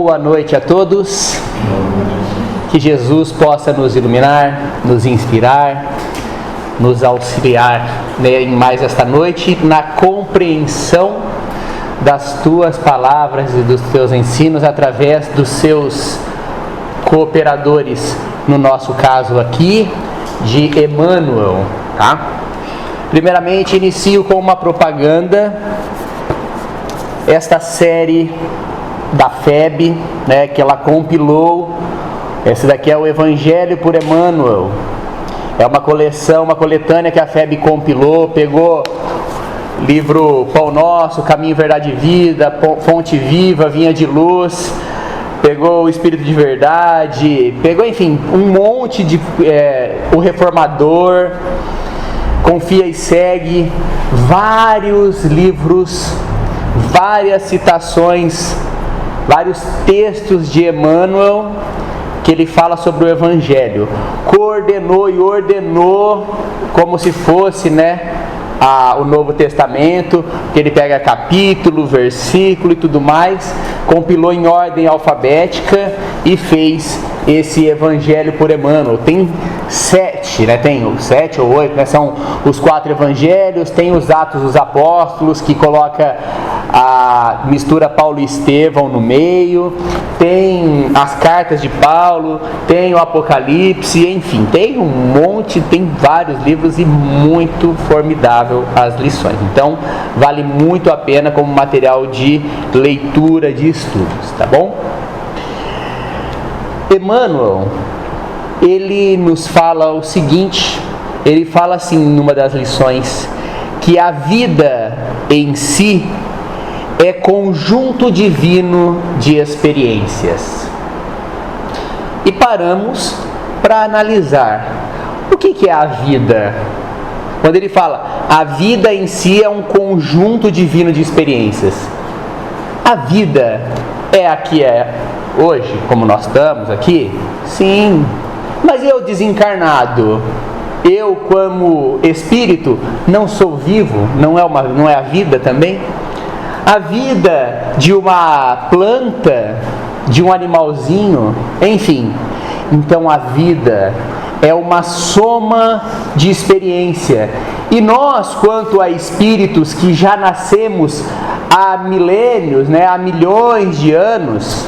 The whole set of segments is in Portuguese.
Boa noite a todos. Que Jesus possa nos iluminar, nos inspirar, nos auxiliar, né, em mais esta noite na compreensão das tuas palavras e dos teus ensinos através dos seus cooperadores, no nosso caso aqui, de Emmanuel, tá? Primeiramente, inicio com uma propaganda. Esta série da FEB, né, que ela compilou, esse daqui é o Evangelho por Emmanuel. É uma coleção, uma coletânea que a FEB compilou, pegou livro Pão Nosso, Caminho, Verdade e Vida, Fonte Viva, Vinha de Luz, pegou o Espírito de Verdade, pegou, enfim, um monte de... o Reformador, Confia e Segue, vários livros, várias citações, vários textos de Emmanuel, que ele fala sobre o Evangelho, coordenou e ordenou como se fosse, né, o Novo Testamento, que ele pega capítulo, versículo e tudo mais, compilou em ordem alfabética e fez esse Evangelho por Emmanuel. Tem 7, né? Tem 7 ou 8, né? São os 4 Evangelhos, tem os Atos dos Apóstolos, que coloca a mistura Paulo e Estevão no meio, tem as cartas de Paulo, tem o Apocalipse, enfim, tem um monte, tem vários livros e muito formidável as lições. Então, vale muito a pena como material de leitura, de estudos, tá bom? Emmanuel, ele nos fala o seguinte, ele fala assim numa das lições, que a vida em si é conjunto divino de experiências. E paramos para analisar o que é a vida. Quando ele fala, a vida em si é um conjunto divino de experiências. A vida é a que é hoje, como nós estamos aqui? Sim. Mas eu desencarnado, eu como espírito, não sou vivo? Não é a vida também? A vida de uma planta, de um animalzinho, enfim. Então a vida é uma soma de experiência. E nós, quanto a espíritos que já nascemos há milênios, né, há milhões de anos,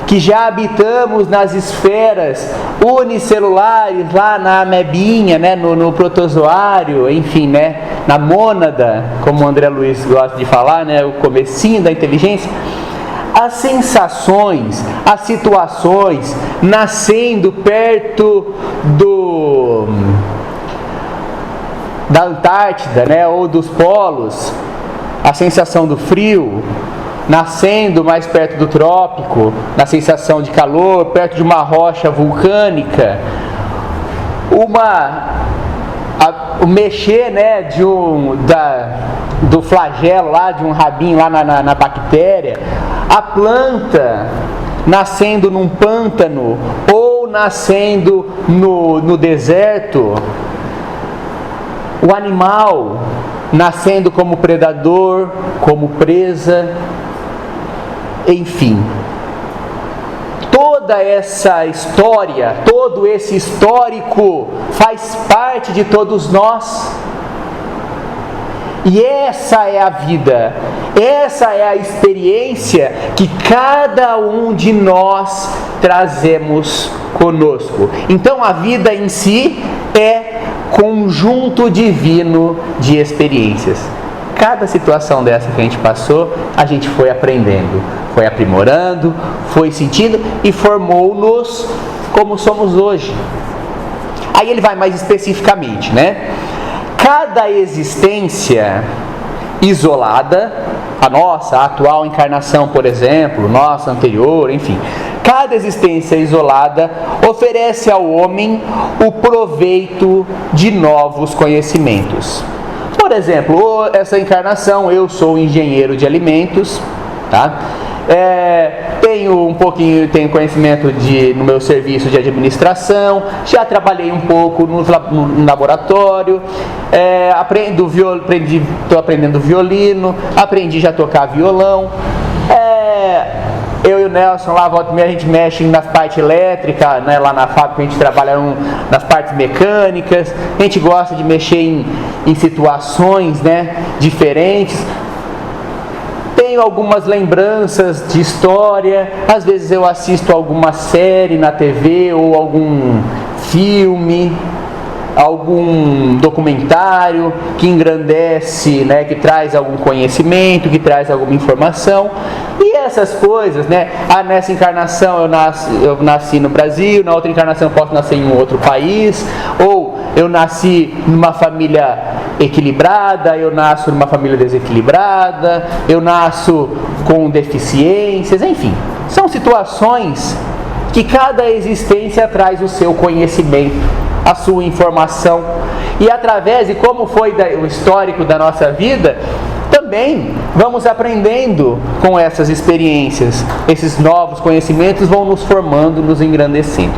que já habitamos nas esferas unicelulares, lá na amebinha, né, no protozoário, enfim, né, na mônada, como o André Luiz gosta de falar, né, o comecinho da inteligência, as sensações, as situações, nascendo perto da Antártida, né, ou dos polos, a sensação do frio, nascendo mais perto do trópico, na sensação de calor, perto de uma rocha vulcânica, o mexer, né, do flagelo lá, de um rabinho lá na bactéria, a planta nascendo num pântano ou nascendo no deserto, o animal nascendo como predador, como presa, enfim, toda essa história, todo esse histórico faz parte de todos nós. E essa é a vida, essa é a experiência que cada um de nós trazemos conosco. Então a vida em si é conjunto divino de experiências. Cada situação dessa que a gente passou, a gente foi aprendendo, foi aprimorando, foi sentindo e formou-nos como somos hoje. Aí ele vai mais especificamente, né? Cada existência isolada, a nossa, a atual encarnação, por exemplo, nossa anterior, enfim, cada existência isolada oferece ao homem o proveito de novos conhecimentos. Por exemplo, essa encarnação, eu sou engenheiro de alimentos, tá? Tenho conhecimento no meu serviço de administração, já trabalhei um pouco no laboratório, estou aprendendo violino, aprendi já a tocar violão, eu Nelson, lá volta e meia a gente mexe nas partes elétricas, né? Lá na fábrica a gente trabalha nas partes mecânicas, a gente gosta de mexer em situações, né, diferentes. Tenho algumas lembranças de história, às vezes eu assisto alguma série na TV ou algum filme, algum documentário que engrandece, né, que traz algum conhecimento, que traz alguma informação. E essas coisas, né, nessa encarnação eu nasci no Brasil, na outra encarnação eu posso nascer em um outro país, ou eu nasci numa família equilibrada, eu nasço numa família desequilibrada, eu nasço com deficiências, enfim, são situações que cada existência traz o seu conhecimento, a sua informação, e através de como foi o histórico da nossa vida, também vamos aprendendo com essas experiências. Esses novos conhecimentos vão nos formando, nos engrandecendo.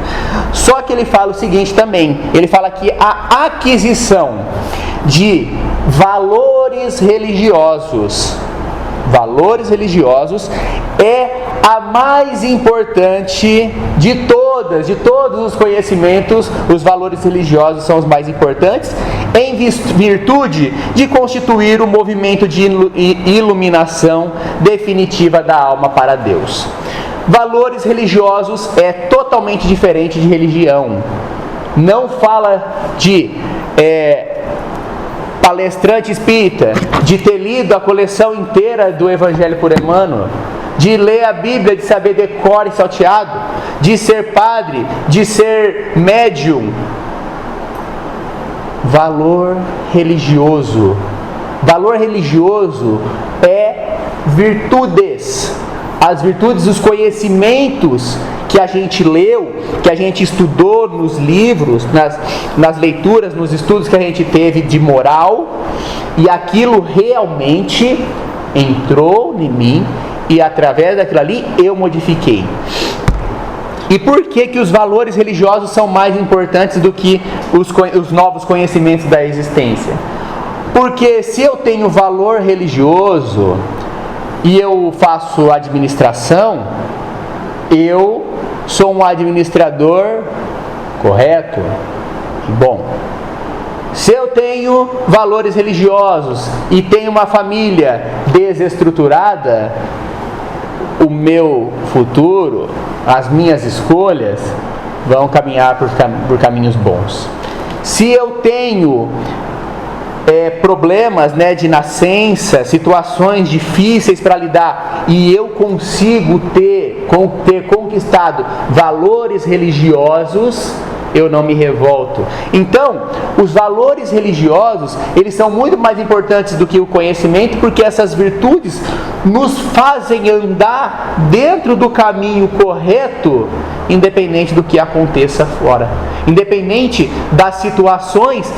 Só que ele fala o seguinte também, ele fala que a aquisição de valores religiosos é a mais importante de todos os conhecimentos. Os valores religiosos são os mais importantes, em virtude de constituir o movimento de iluminação definitiva da alma para Deus. Valores religiosos é totalmente diferente de religião. Não fala de palestrante espírita, de ter lido a coleção inteira do Evangelho por Emmanuel, de ler a Bíblia, de saber decor e salteado, de ser padre, de ser médium. Valor religioso é virtudes. As virtudes, os conhecimentos que a gente leu, que a gente estudou nos livros, nas leituras, nos estudos que a gente teve de moral, e aquilo realmente entrou em mim, e através daquilo ali eu modifiquei. E por que os valores religiosos são mais importantes do que os novos conhecimentos da existência? Porque se eu tenho valor religioso e eu faço administração, eu sou um administrador correto e bom. Se eu tenho valores religiosos e tenho uma família desestruturada, o meu futuro, as minhas escolhas vão caminhar por caminhos bons. Se eu tenho problemas, né, de nascença, situações difíceis para lidar, e eu consigo ter conquistado valores religiosos, eu não me revolto. Então, os valores religiosos, eles são muito mais importantes do que o conhecimento, porque essas virtudes nos fazem andar dentro do caminho correto, independente do que aconteça fora, independente das situações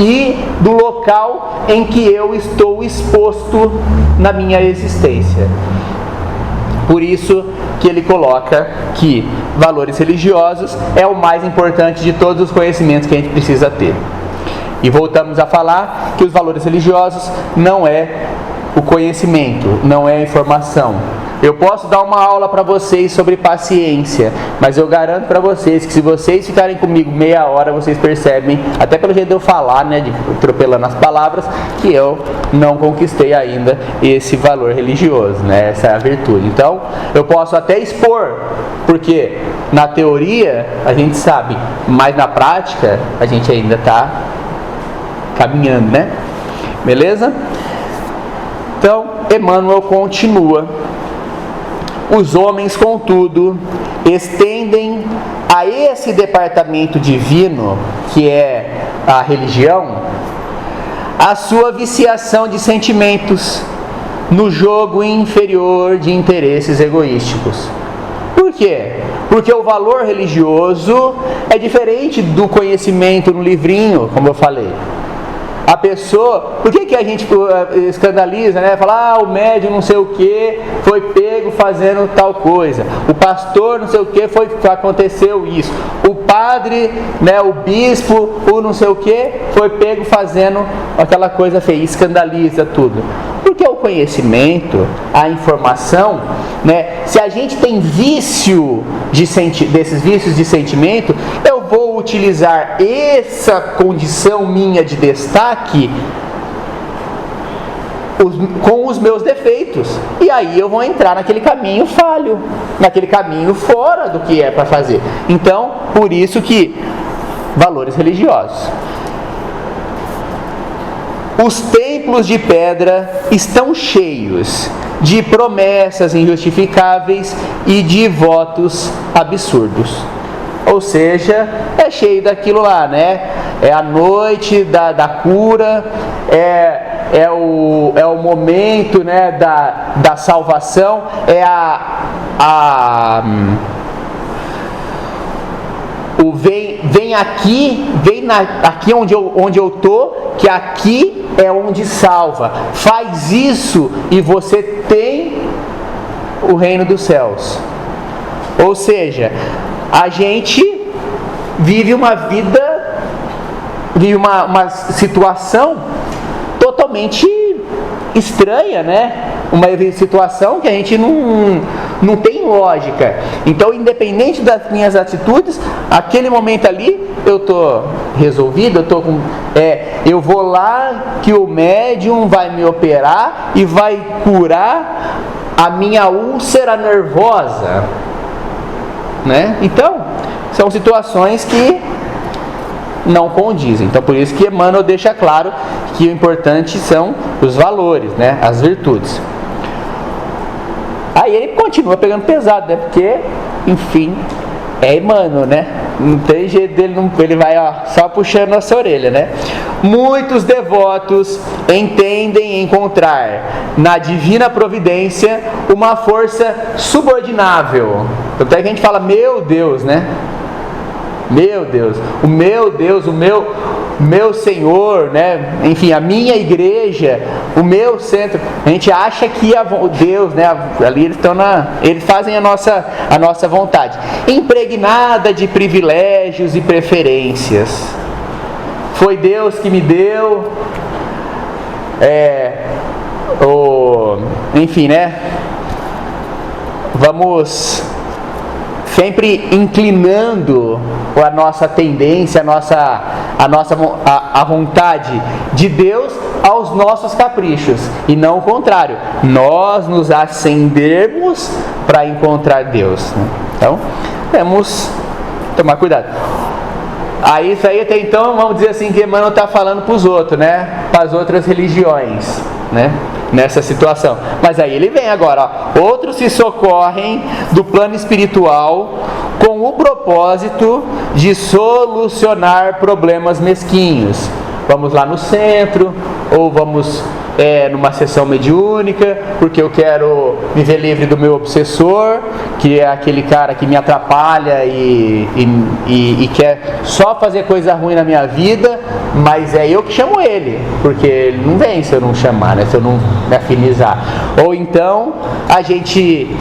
e do local em que eu estou exposto na minha existência. Por isso que ele coloca que valores religiosos é o mais importante de todos os conhecimentos que a gente precisa ter. E voltamos a falar que os valores religiosos não é o conhecimento, não é a informação. Eu posso dar uma aula para vocês sobre paciência, mas eu garanto para vocês que se vocês ficarem comigo meia hora, vocês percebem, até pelo jeito de eu falar, né, de atropelando as palavras, que eu não conquistei ainda esse valor religioso, né, essa é a virtude. Então, eu posso até expor, porque na teoria a gente sabe, mas na prática a gente ainda está caminhando, né? Beleza? Então, Emmanuel continua. Os homens, contudo, estendem a esse departamento divino, que é a religião, a sua viciação de sentimentos no jogo inferior de interesses egoísticos. Por quê? Porque o valor religioso é diferente do conhecimento no livrinho, como eu falei. A pessoa, por que a gente escandaliza, né? Fala, o médium não sei o que foi pego fazendo tal coisa, o pastor não sei o que aconteceu isso, o padre, né, o bispo, o não sei o que foi pego fazendo aquela coisa feia, escandaliza tudo. Porque o conhecimento, a informação, né, se a gente tem vício desses vícios de sentimento, eu vou utilizar essa condição minha de destaque com os meus defeitos, e aí eu vou entrar naquele caminho falho, naquele caminho fora do que é para fazer. Então, por isso que valores religiosos. Os templos de pedra estão cheios de promessas injustificáveis e de votos absurdos. Ou seja, é cheio daquilo lá, né? É a noite da cura, é o momento, né, da salvação, é vem aqui, aqui onde eu tô, que aqui é onde salva. Faz isso e você tem o reino dos céus. Ou seja, a gente vive uma vida, vive uma situação totalmente estranha, né? Uma situação que a gente não tem lógica. Então, independente das minhas atitudes, aquele momento ali eu estou resolvido, eu vou lá que o médium vai me operar e vai curar a minha úlcera nervosa, né? Então, são situações que não condizem. Então, por isso que Emmanuel deixa claro que o importante são os valores, né? As virtudes. Aí ele continua pegando pesado, né? Porque, enfim, é Emmanuel, né? Não tem jeito dele, ele vai só puxando nossa orelha, né? Muitos devotos entendem encontrar na divina providência uma força subordinável. Tanto é que a gente fala, meu Deus, né? Meu Deus, o meu Senhor, né? Enfim, a minha igreja, o meu centro. A gente acha que Deus, né? Ali eles fazem a nossa vontade, impregnada de privilégios e preferências. Foi Deus que me deu, enfim, né? Vamos sempre inclinando a nossa tendência, a vontade de Deus aos nossos caprichos, e não o contrário, nós nos acendermos para encontrar Deus, né? Então, temos que tomar cuidado. Aí, isso aí até então, vamos dizer assim, que Emmanuel está falando para os outros, né? Para as outras religiões, né? Nessa situação. Mas aí ele vem agora, ó. Outros se socorrem do plano espiritual com o propósito de solucionar problemas mesquinhos. Vamos lá no centro, ou vamos numa sessão mediúnica, porque eu quero me ver livre do meu obsessor, que é aquele cara que me atrapalha e quer só fazer coisa ruim na minha vida, mas é eu que chamo ele, porque ele não vem se eu não chamar, né? Se eu não me afinizar. Ou então a gente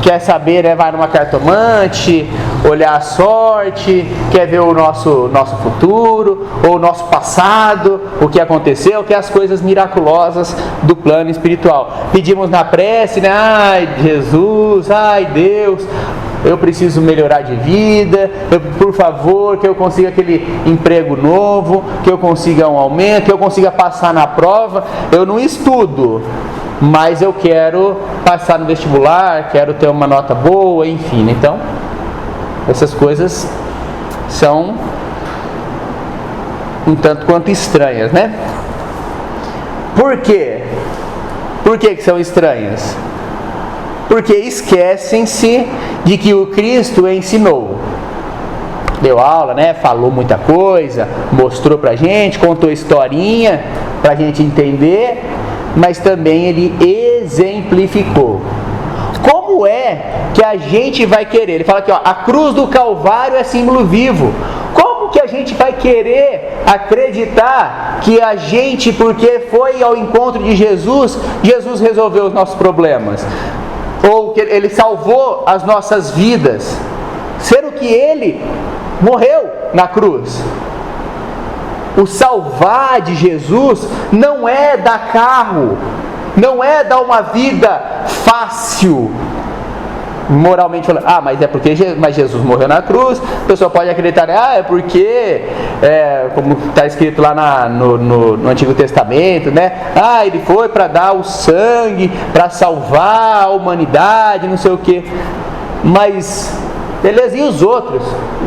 quer saber, né, vai numa cartomante, olhar a sorte, quer ver o nosso futuro, ou o nosso passado, o que aconteceu, que é as coisas miraculosas do plano espiritual. Pedimos na prece, né, ai Jesus, ai Deus, eu preciso melhorar de vida, por favor, que eu consiga aquele emprego novo, que eu consiga um aumento, que eu consiga passar na prova. Eu não estudo, mas eu quero passar no vestibular, quero ter uma nota boa, enfim. Então, essas coisas são um tanto quanto estranhas, né? Por quê? Por que são estranhas? Porque esquecem-se de que o Cristo ensinou. Deu aula, né? Falou muita coisa, mostrou pra gente, contou historinha pra gente entender, mas também ele exemplificou. Como é que a gente vai querer? Ele fala aqui, ó, a cruz do Calvário é símbolo vivo. Como que a gente vai querer acreditar que a gente, porque foi ao encontro de Jesus, Jesus resolveu os nossos problemas? Ou que ele salvou as nossas vidas, sendo que ele morreu na cruz. O salvar de Jesus não é dar carro, não é dar uma vida fácil, moralmente falando. Mas é porque Jesus morreu na cruz. A pessoa pode acreditar, é porque, como está escrito lá no Antigo Testamento, né? Ele foi para dar o sangue, para salvar a humanidade, não sei o que. Mas, beleza, e os outros?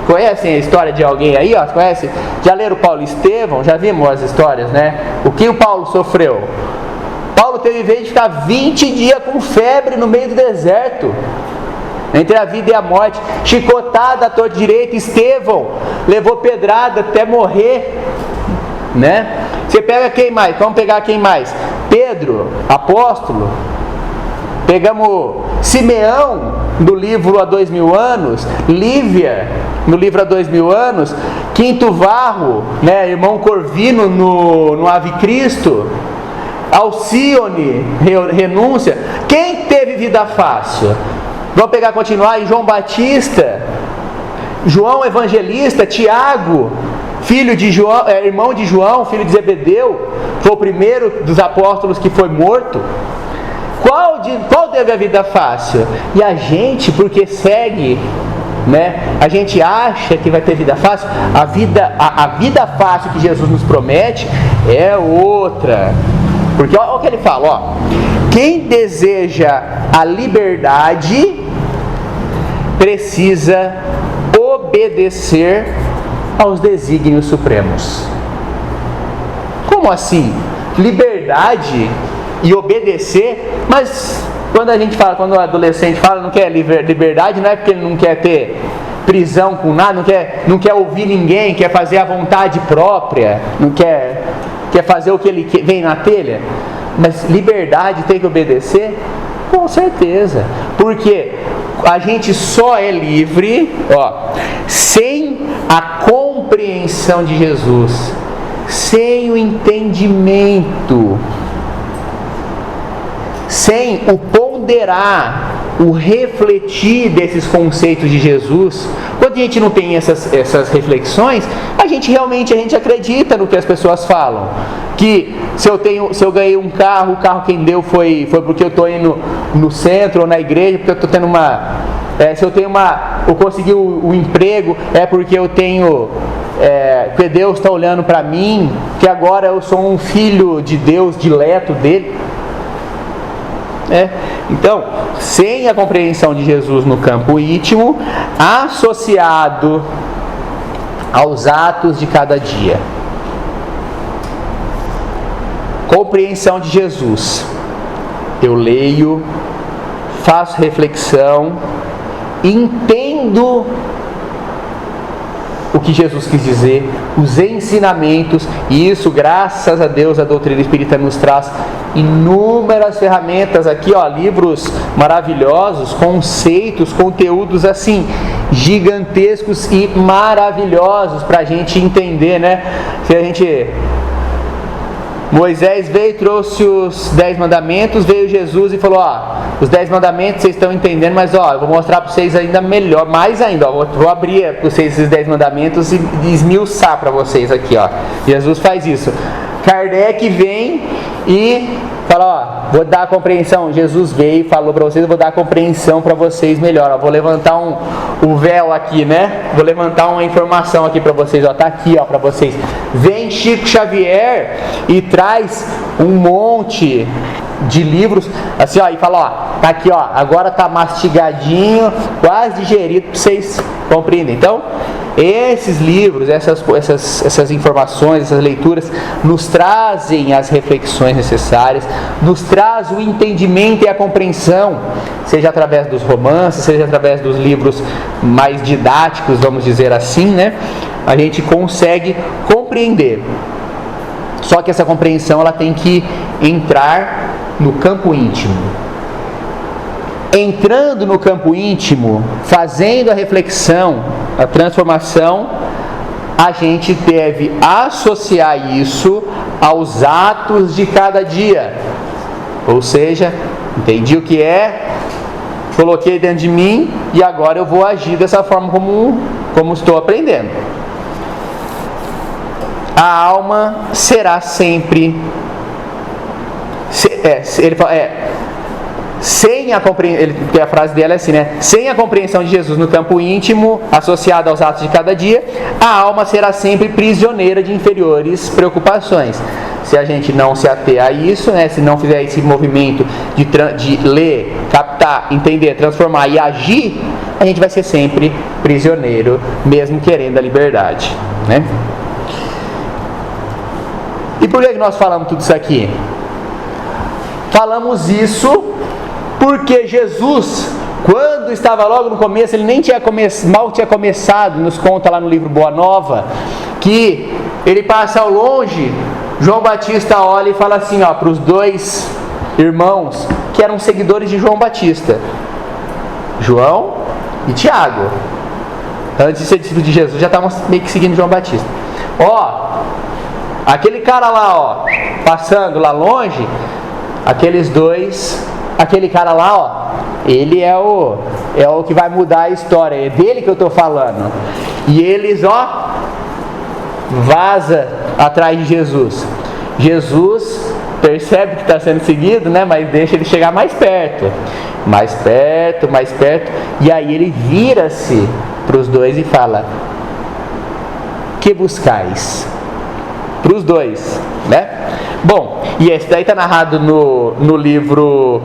Conhecem a história de alguém aí? Conhece? Já leram Paulo e Estevão? Já vimos as histórias, né? O que o Paulo sofreu? Paulo teve vez de ficar 20 dias com febre no meio do deserto, entre a vida e a morte, chicotada à torta direita. Estevão levou pedrada até morrer, né? Você pega quem mais? Vamos pegar quem mais? Pedro, apóstolo. Pegamos Simeão, do livro Há 2000 anos, Lívia, no livro Há 2000 anos, Quinto Varro, né? Irmão Corvino no Ave Cristo, Alcione, renúncia. Quem teve vida fácil? Vamos pegar, continuar em João Batista, João Evangelista, Tiago, filho de João, irmão de João, filho de Zebedeu, foi o primeiro dos apóstolos que foi morto. Qual teve a vida fácil? E a gente, porque segue, né? A gente acha que vai ter vida fácil. A vida fácil que Jesus nos promete é outra. Porque olha o que ele fala, quem deseja a liberdade precisa obedecer aos desígnios supremos. Como assim? Liberdade e obedecer? Mas quando a gente fala, quando o adolescente fala não quer liberdade, não é porque ele não quer ter prisão com nada, não quer ouvir ninguém, quer fazer a vontade própria, não quer fazer o que ele vem na telha. Mas liberdade tem que obedecer? Com certeza. Porque a gente só é livre, sem a compreensão de Jesus, sem o entendimento, sem o ponderar, o refletir desses conceitos de Jesus. Quando a gente não tem essas reflexões, a gente acredita no que as pessoas falam. Que se eu ganhei um carro, o carro quem deu foi porque eu estou indo no centro ou na igreja, porque eu estou tendo se eu consegui o emprego, é porque eu tenho, porque Deus está olhando para mim, que agora eu sou um filho de Deus, dileto dele. Então, sem a compreensão de Jesus no campo íntimo, associado aos atos de cada dia. Compreensão de Jesus. Eu leio, faço reflexão, entendo o que Jesus quis dizer, os ensinamentos, e isso, graças a Deus, a doutrina espírita nos traz inúmeras ferramentas aqui, livros maravilhosos, conceitos, conteúdos assim, gigantescos e maravilhosos para a gente entender, né? Moisés veio, trouxe os 10 mandamentos, veio Jesus e falou, os 10 mandamentos vocês estão entendendo, mas eu vou mostrar para vocês ainda melhor, mais ainda, vou abrir para vocês esses 10 mandamentos e esmiuçar para vocês aqui, Jesus faz isso. Kardec vem e fala, vou dar a compreensão. Jesus veio e falou para vocês, eu vou dar a compreensão para vocês melhor. Vou levantar o véu aqui, né? Vou levantar uma informação aqui para vocês. Tá aqui, para vocês. Vem Chico Xavier e traz um monte de livros, assim, e fala, tá aqui, agora tá mastigadinho, quase digerido para vocês compreenderem. Então, esses livros, essas informações, essas leituras nos trazem as reflexões necessárias, nos traz o entendimento e a compreensão, seja através dos romances, seja através dos livros mais didáticos, vamos dizer assim, né? A gente consegue compreender. Só que essa compreensão ela tem que entrar no campo íntimo. Entrando no campo íntimo, fazendo a reflexão, a transformação, a gente deve associar isso aos atos de cada dia. Ou seja, entendi o que coloquei dentro de mim e agora eu vou agir dessa forma como estou aprendendo. A alma será sempre Ele fala, sem a compreensão, a frase dela é assim, né? Sem a compreensão de Jesus no campo íntimo, associada aos atos de cada dia, a alma será sempre prisioneira de inferiores preocupações. Se a gente não se ater a isso, né? Se não fizer esse movimento de ler, captar, entender, transformar e agir, a gente vai ser sempre prisioneiro, mesmo querendo a liberdade, né? E por que nós falamos tudo isso aqui? Falamos isso porque Jesus, quando estava logo no começo, ele nem tinha mal tinha começado, nos conta lá no livro Boa Nova, que ele passa ao longe, João Batista olha e fala assim, para os dois irmãos que eram seguidores de João Batista, João e Tiago. Antes de ser discípulo de Jesus, já estavam meio que seguindo João Batista. Aquele cara lá, passando lá longe, aquele cara lá, ele é o que vai mudar a história, é dele que eu estou falando. E eles, vaza atrás de Jesus. Jesus percebe que está sendo seguido, né? Mas deixa ele chegar mais perto. E aí ele vira-se para os dois e fala: que buscais? Para os dois, né? Bom, e esse daí está narrado no livro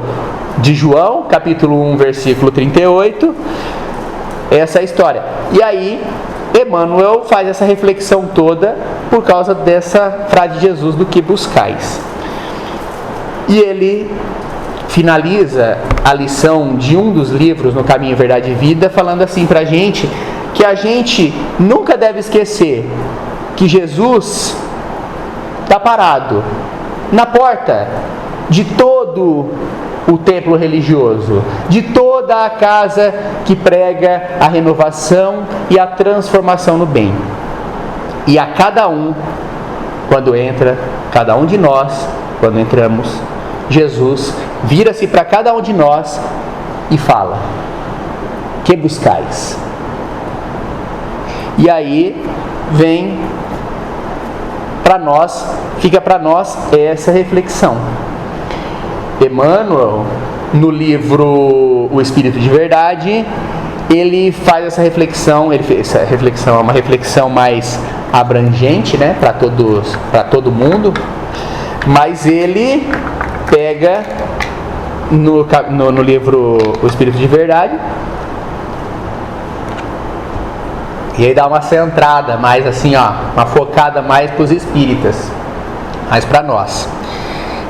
de João, capítulo 1, versículo 38, essa história. E aí, Emmanuel faz essa reflexão toda por causa dessa frase de Jesus, do que buscais. E ele finaliza a lição de um dos livros, No Caminho, Verdade e Vida, falando assim pra gente, que a gente nunca deve esquecer que Jesus está parado na porta de todo o templo religioso, de toda a casa que prega a renovação e a transformação no bem. E a cada um, cada um de nós, quando entramos, Jesus vira-se para cada um de nós e fala: que buscais? E aí fica para nós essa reflexão. Emmanuel, no livro O Espírito de Verdade, ele faz essa reflexão. Essa reflexão é uma reflexão mais abrangente, né, para todo mundo, mas ele pega no livro O Espírito de Verdade e aí dá uma centrada mais assim, uma focada mais para os espíritas, mais para nós.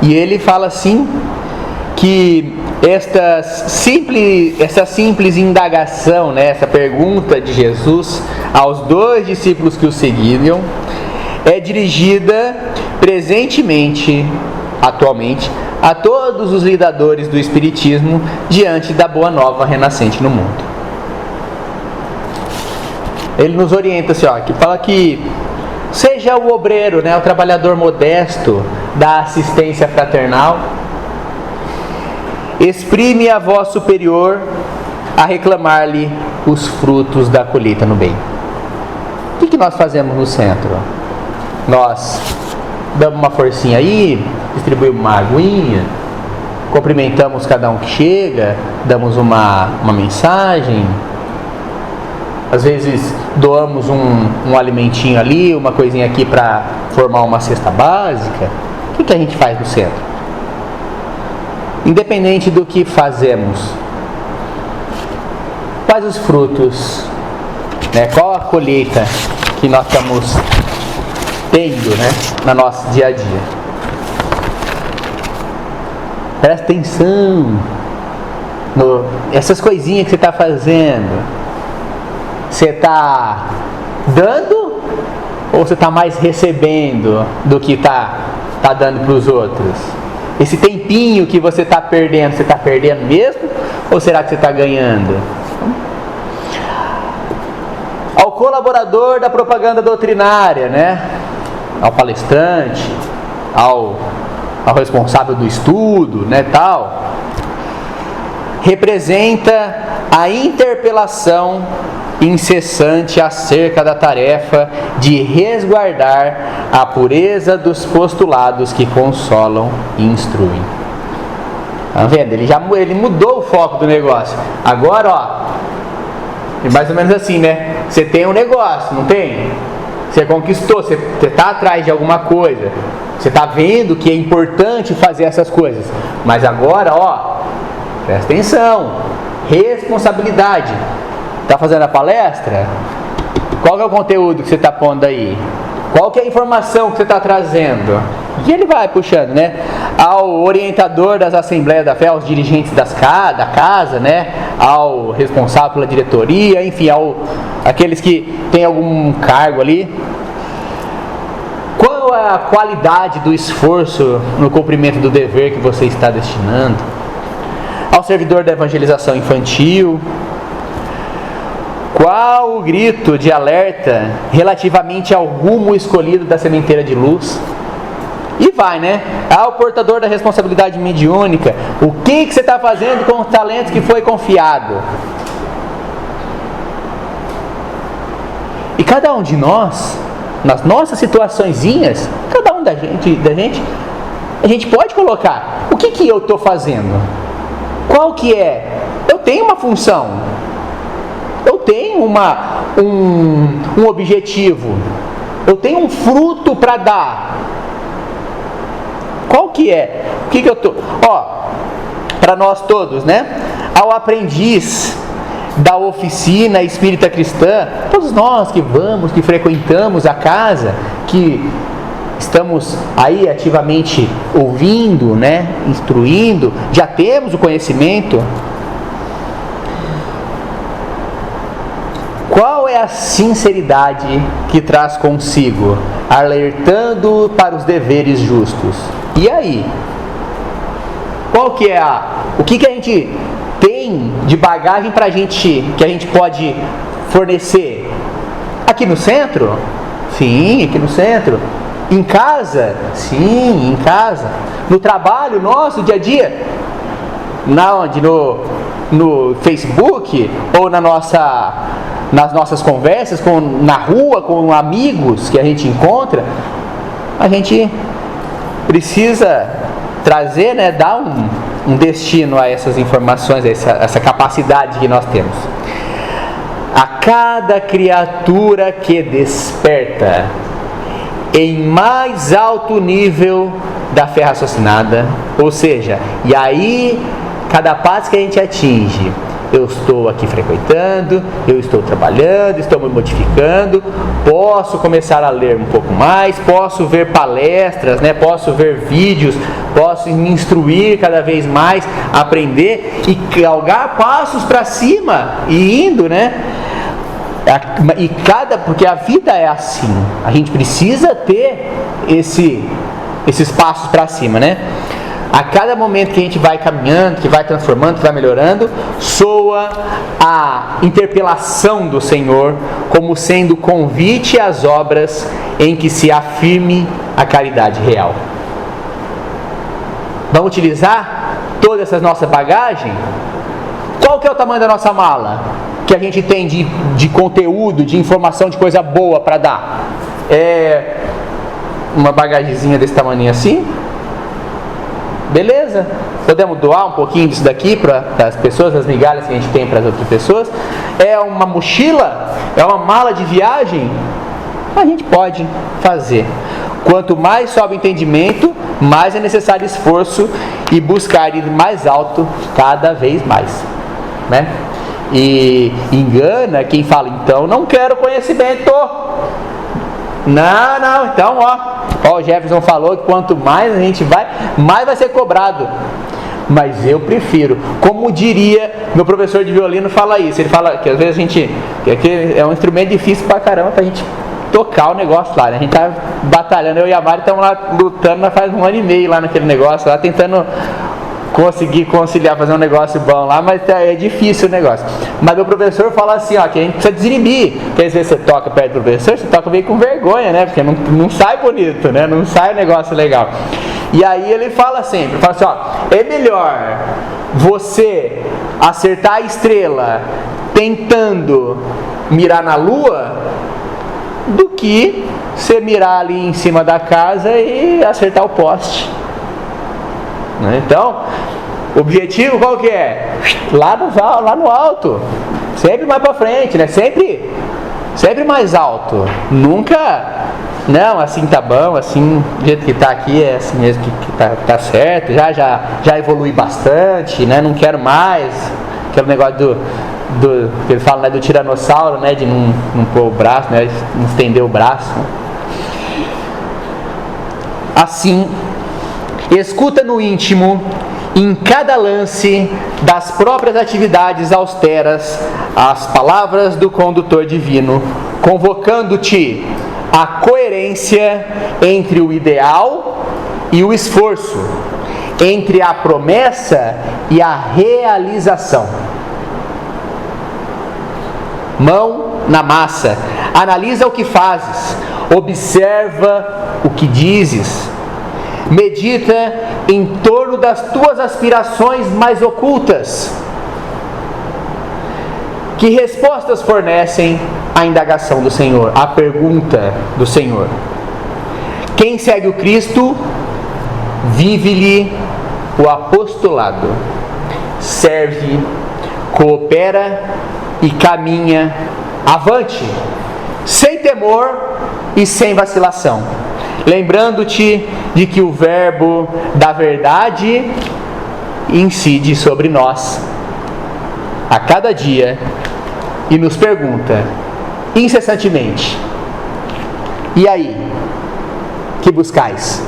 E ele fala assim que essa simples indagação, né, essa pergunta de Jesus aos dois discípulos que o seguiam, é dirigida atualmente, a todos os lidadores do Espiritismo diante da Boa Nova renascente no mundo. Ele nos orienta assim, que fala que seja o obreiro, né, o trabalhador modesto da assistência fraternal, exprime a voz superior a reclamar-lhe os frutos da colheita no bem. O que nós fazemos no centro? Nós damos uma forcinha aí, distribuímos uma aguinha, cumprimentamos cada um que chega, damos uma mensagem, às vezes doamos um alimentinho ali, uma coisinha aqui para formar uma cesta básica. O que a gente faz no centro? Independente do que fazemos, quais os frutos, né? Qual a colheita que nós estamos tendo, né, no nosso dia a dia? Presta atenção essas coisinhas que você está fazendo. Você está dando ou você está mais recebendo do que está dando para os outros? Esse tempinho que você está perdendo, você está perdendo mesmo? Ou será que você está ganhando? Ao colaborador da propaganda doutrinária, né? Ao palestrante, ao responsável do estudo, né, tal, representa a interpelação incessante acerca da tarefa de resguardar a pureza dos postulados que consolam e instruem. Tá vendo? Ele mudou o foco do negócio. Agora, ó, é mais ou menos assim, né? Você tem um negócio, não tem? Você conquistou, você está atrás de alguma coisa. Você está vendo que é importante fazer essas coisas. Mas agora, ó, presta atenção. Responsabilidade. Está fazendo a palestra? Qual que é o conteúdo que você está pondo aí? Qual que é a informação que você está trazendo? E ele vai puxando, né? Ao orientador das assembleias da fé, aos dirigentes da casa, né? Ao responsável pela diretoria, enfim, aqueles que têm algum cargo ali. Qual é a qualidade do esforço no cumprimento do dever que você está destinando? Ao servidor da evangelização infantil. Qual o grito de alerta relativamente ao rumo escolhido da sementeira de luz? E vai, né? Ao portador da responsabilidade mediúnica. O que você está fazendo com os talentos que foi confiado? E cada um de nós, nas nossas situaçõezinhas, cada um da gente, a gente pode colocar: o que eu estou fazendo? Qual que é? Eu tenho uma função. Eu tenho um objetivo. Eu tenho um fruto para dar. Qual que é? O que eu estou... Ó, para nós todos, né? Ao aprendiz da oficina espírita cristã, todos nós que vamos, que frequentamos a casa, que estamos aí ativamente ouvindo, né? Instruindo, já temos o conhecimento. Qual é a sinceridade que traz consigo, alertando para os deveres justos? E aí? Qual que é o que a gente tem de bagagem pra gente, que a gente pode fornecer? Aqui no centro? Sim, aqui no centro. Em casa? Sim, em casa. No trabalho nosso, dia a dia? Onde? No Facebook? Ou nas nossas conversas, na rua, com amigos que a gente encontra? A gente precisa trazer, né, dar um destino a essas informações, a essa capacidade que nós temos. A cada criatura que desperta em mais alto nível da fé raciocinada, ou seja, e aí cada passo que a gente atinge, eu estou aqui frequentando, eu estou trabalhando, estou me modificando, posso começar a ler um pouco mais, posso ver palestras, né? Posso ver vídeos, posso me instruir cada vez mais, aprender e galgar passos para cima e indo, né? Porque a vida é assim, a gente precisa ter esses passos para cima, né? A cada momento que a gente vai caminhando, que vai transformando, que vai melhorando, soa a interpelação do Senhor como sendo convite às obras em que se afirme a caridade real. Vamos utilizar toda essa nossa bagagem? Qual que é o tamanho da nossa mala que a gente tem de conteúdo, de informação, de coisa boa para dar? É uma bagagemzinha desse tamanho assim? Beleza? Podemos doar um pouquinho disso daqui para as pessoas, as migalhas que a gente tem para as outras pessoas? É uma mochila? É uma mala de viagem? A gente pode fazer. Quanto mais sobe o entendimento, mais é necessário esforço e buscar ir mais alto cada vez mais, né? E engana quem fala: então não quero conhecimento. Não, então o Jefferson falou que quanto mais a gente vai, mais vai ser cobrado. Mas eu prefiro, como diria meu professor de violino, fala isso. Ele fala que às vezes que é um instrumento difícil pra caramba pra gente tocar o negócio lá, né? A gente tá batalhando, eu e a Mari estamos lá lutando faz 1 ano e meio lá naquele negócio, lá tentando conseguir conciliar, fazer um negócio bom lá, mas é difícil o negócio. Mas meu professor fala assim, ó, que a gente precisa desinibir, porque às vezes você toca perto do professor, você toca meio com vergonha, né? Porque não sai bonito, né? Não sai um negócio legal. E aí ele fala sempre, fala assim, ó, é melhor você acertar a estrela tentando mirar na lua do que você mirar ali em cima da casa e acertar o poste. Então, o objetivo qual que é? Lá no alto, sempre mais para frente, né? Sempre mais alto. Nunca, não, assim tá bom, assim do jeito que tá aqui é assim mesmo que tá certo. Já evolui bastante, né? Não quero mais. Aquele negócio do que ele fala, né, do tiranossauro, né, de não pôr o braço, né, não estender o braço. Assim, escuta no íntimo, em cada lance das próprias atividades austeras, as palavras do condutor divino, convocando-te à coerência entre o ideal e o esforço, entre a promessa e a realização. Mão na massa, analisa o que fazes, observa o que dizes, medita em torno das tuas aspirações mais ocultas. Que respostas fornecem a indagação do Senhor, a pergunta do Senhor? Quem segue o Cristo, vive-lhe o apostolado, serve, coopera e caminha avante, sem temor e sem vacilação, lembrando-te de que o verbo da verdade incide sobre nós a cada dia e nos pergunta incessantemente: e aí, que buscais?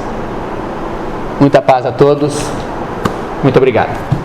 Muita paz a todos, muito obrigado.